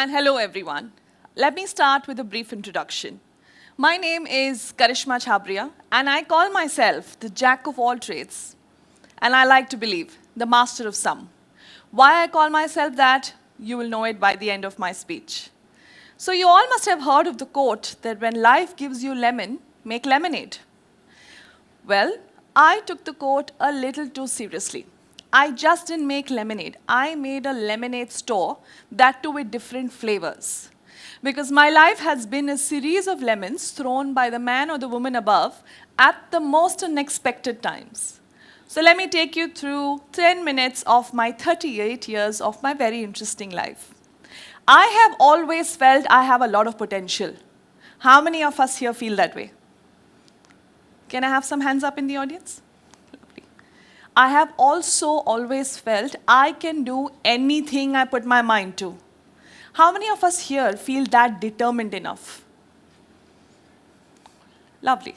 And hello, everyone. Let me start with a brief introduction. My name is Karishma Chhabria, and I call myself the jack of all trades. And I like to believe the master of some. Why I call myself that, you will know it by the end of my speech. So you all must have heard of the quote that when life gives you lemon, make lemonade. Well, I took the quote a little too seriously. I just didn't make lemonade. I made a lemonade store, that too with different flavors. Because my life has been a series of lemons thrown by the man or the woman above at the most unexpected times. So let me take you through 10 minutes of my 38 years of my very interesting life. I have always felt I have a lot of potential. How many of us here feel that way? Can I have some hands up in the audience? Lovely. I have also always felt I can do anything I put my mind to. How many of us here feel that determined enough? Lovely.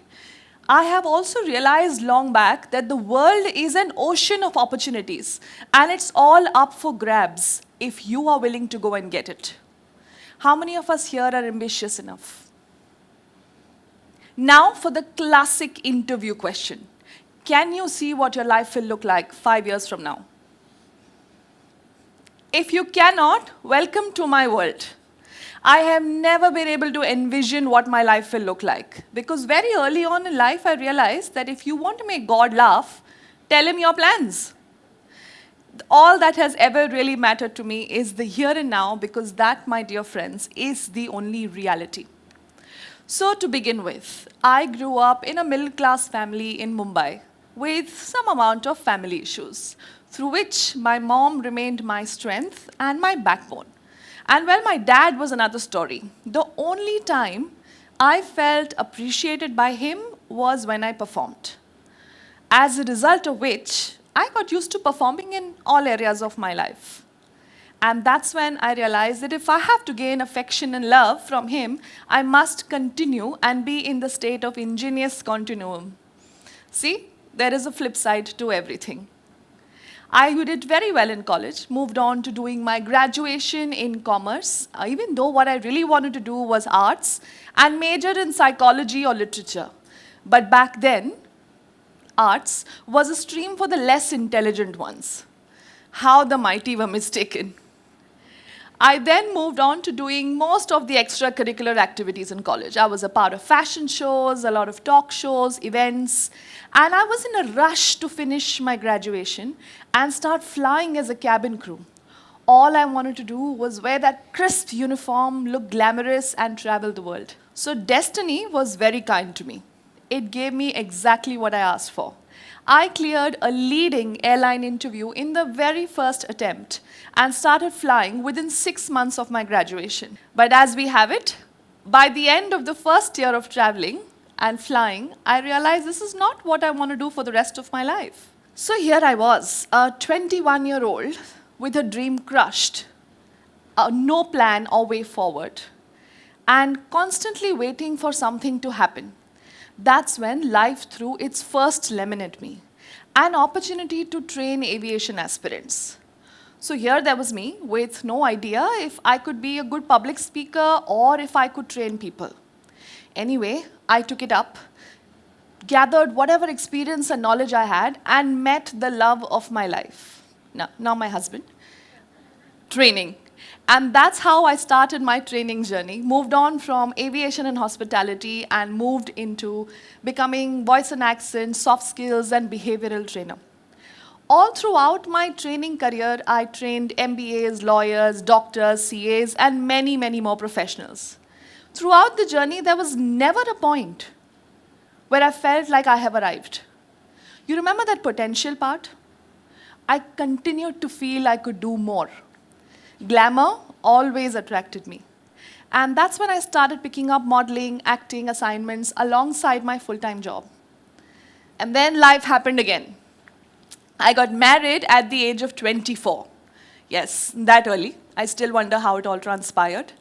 I have also realized long back that the world is an ocean of opportunities, and it's all up for grabs if you are willing to go and get it. How many of us here are ambitious enough? Now for the classic interview question. Can you see what your life will look like 5 years from now? If you cannot, welcome to my world. I have never been able to envision what my life will look like. Because very early on in life, I realized that if you want to make God laugh, tell him your plans. All that has ever really mattered to me is the here and now, because that, my dear friends, is the only reality. So to begin with, I grew up in a middle-class family in Mumbai with some amount of family issues, through which my mom remained my strength and my backbone. And well, my dad was another story. The only time I felt appreciated by him was when I performed. As a result of which, I got used to performing in all areas of my life. And that's when I realized that if I have to gain affection and love from him, I must continue and be in the state of ingenious continuum. See, there is a flip side to everything. I did very well in college, moved on to doing my graduation in commerce, even though what I really wanted to do was arts, and majored in psychology or literature. But back then, arts was a stream for the less intelligent ones. How the mighty were mistaken. I then moved on to doing most of the extracurricular activities in college. I was a part of fashion shows, a lot of talk shows, events, and I was in a rush to finish my graduation and start flying as a cabin crew. All I wanted to do was wear that crisp uniform, look glamorous, and travel the world. So destiny was very kind to me. It gave me exactly what I asked for. I cleared a leading airline interview in the very first attempt and started flying within 6 months of my graduation. But as we have it, by the end of the first year of traveling and flying, I realized this is not what I want to do for the rest of my life. So here I was, a 21-year-old with a dream crushed, no plan or way forward, and constantly waiting for something to happen. That's when life threw its first lemon at me, an opportunity to train aviation aspirants. So here there was me with no idea if I could be a good public speaker or if I could train people. Anyway, I took it up, gathered whatever experience and knowledge I had, and met the love of my life. Now my husband. Training. And that's how I started my training journey, moved on from aviation and hospitality and moved into becoming voice and accent, soft skills, and behavioral trainer. All throughout my training career, I trained MBAs, lawyers, doctors, CAs, and many, many more professionals. Throughout the journey, there was never a point where I felt like I have arrived. You remember that potential part? I continued to feel I could do more. Glamour always attracted me. And that's when I started picking up modeling, acting assignments alongside my full-time job. And then life happened again. I got married at the age of 24. Yes, that early. I still wonder how it all transpired.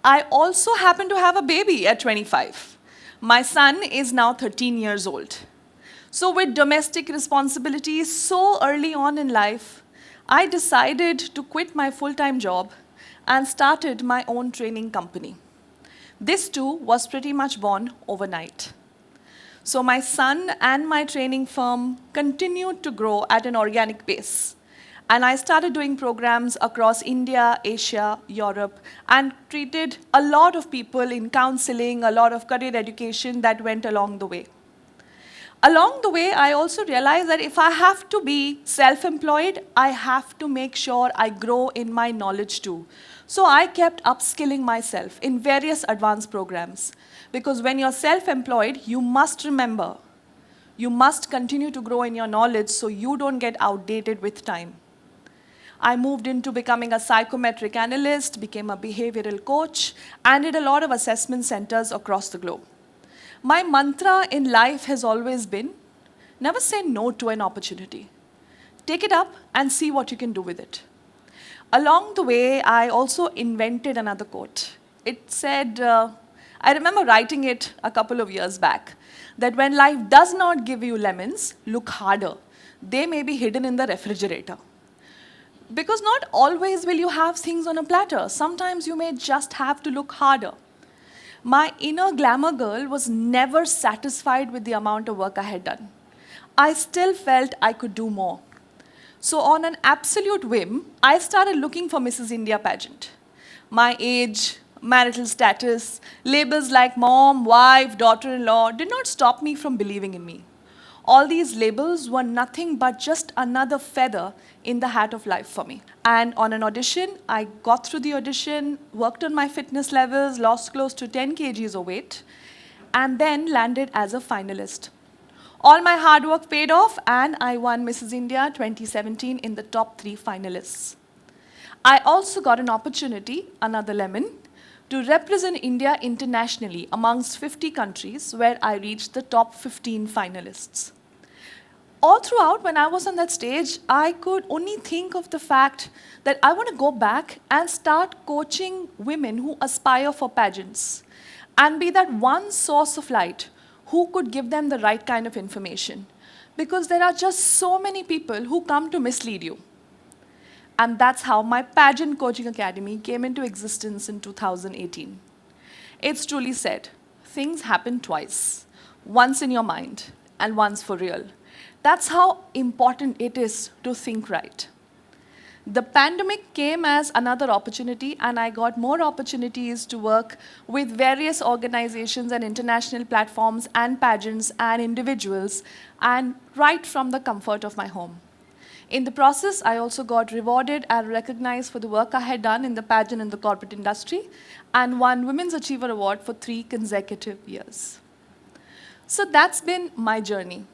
I also happened to have a baby at 25. My son is now 13 years old. So with domestic responsibilities so early on in life, I decided to quit my full-time job and started my own training company. This too was pretty much born overnight. So my son and my training firm continued to grow at an organic pace. And I started doing programs across India, Asia, Europe, and treated a lot of people in counseling, a lot of career education that went along the way. Along the way, I also realized that if I have to be self-employed, I have to make sure I grow in my knowledge too. So I kept upskilling myself in various advanced programs. Because when you're self-employed, you must remember, you must continue to grow in your knowledge so you don't get outdated with time. I moved into becoming a psychometric analyst, became a behavioral coach, and did a lot of assessment centers across the globe. My mantra in life has always been, never say no to an opportunity. Take it up and see what you can do with it. Along the way, I also invented another quote. It said, I remember writing it a couple of years back, that when life does not give you lemons, look harder. They may be hidden in the refrigerator. Because not always will you have things on a platter. Sometimes you may just have to look harder. My inner glamour girl was never satisfied with the amount of work I had done. I still felt I could do more. So on an absolute whim, I started looking for Mrs. India pageant. My age, marital status, labels like mom, wife, daughter-in-law did not stop me from believing in me. All these labels were nothing but just another feather in the hat of life for me. And on an audition, I got through the audition, worked on my fitness levels, lost close to 10 kgs of weight, and then landed as a finalist. All my hard work paid off, and I won Mrs. India 2017 in the top 3 finalists. I also got an opportunity, another lemon, to represent India internationally amongst 50 countries where I reached the top 15 finalists. All throughout, when I was on that stage, I could only think of the fact that I want to go back and start coaching women who aspire for pageants and be that one source of light who could give them the right kind of information. Because there are just so many people who come to mislead you. And that's how my Pageant Coaching Academy came into existence in 2018. It's truly said, things happen twice, once in your mind and once for real. That's how important it is to think right. The pandemic came as another opportunity, and I got more opportunities to work with various organizations and international platforms and pageants and individuals, and right from the comfort of my home. In the process, I also got rewarded and recognized for the work I had done in the pageant and the corporate industry, and won Women's Achiever Award for 3 consecutive years. So that's been my journey.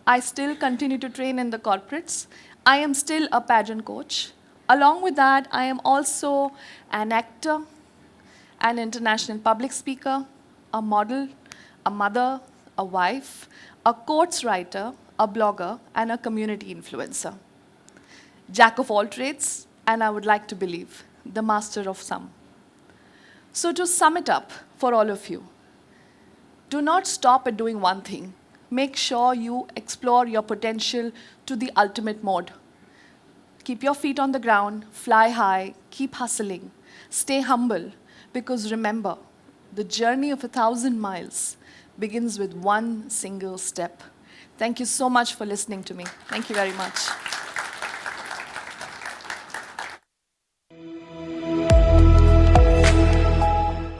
I still continue to train in the corporates. I am still a pageant coach. Along with that, I am also an actor, an international public speaker, a model, a mother, a wife, a quotes writer, a blogger, and a community influencer. Jack of all trades, and I would like to believe, the master of some. So to sum it up for all of you, do not stop at doing one thing. Make sure you explore your potential to the ultimate mode. Keep your feet on the ground, fly high, keep hustling, stay humble, because remember, the journey of 1,000 miles begins with one single step. Thank you so much for listening to me. Thank you very much.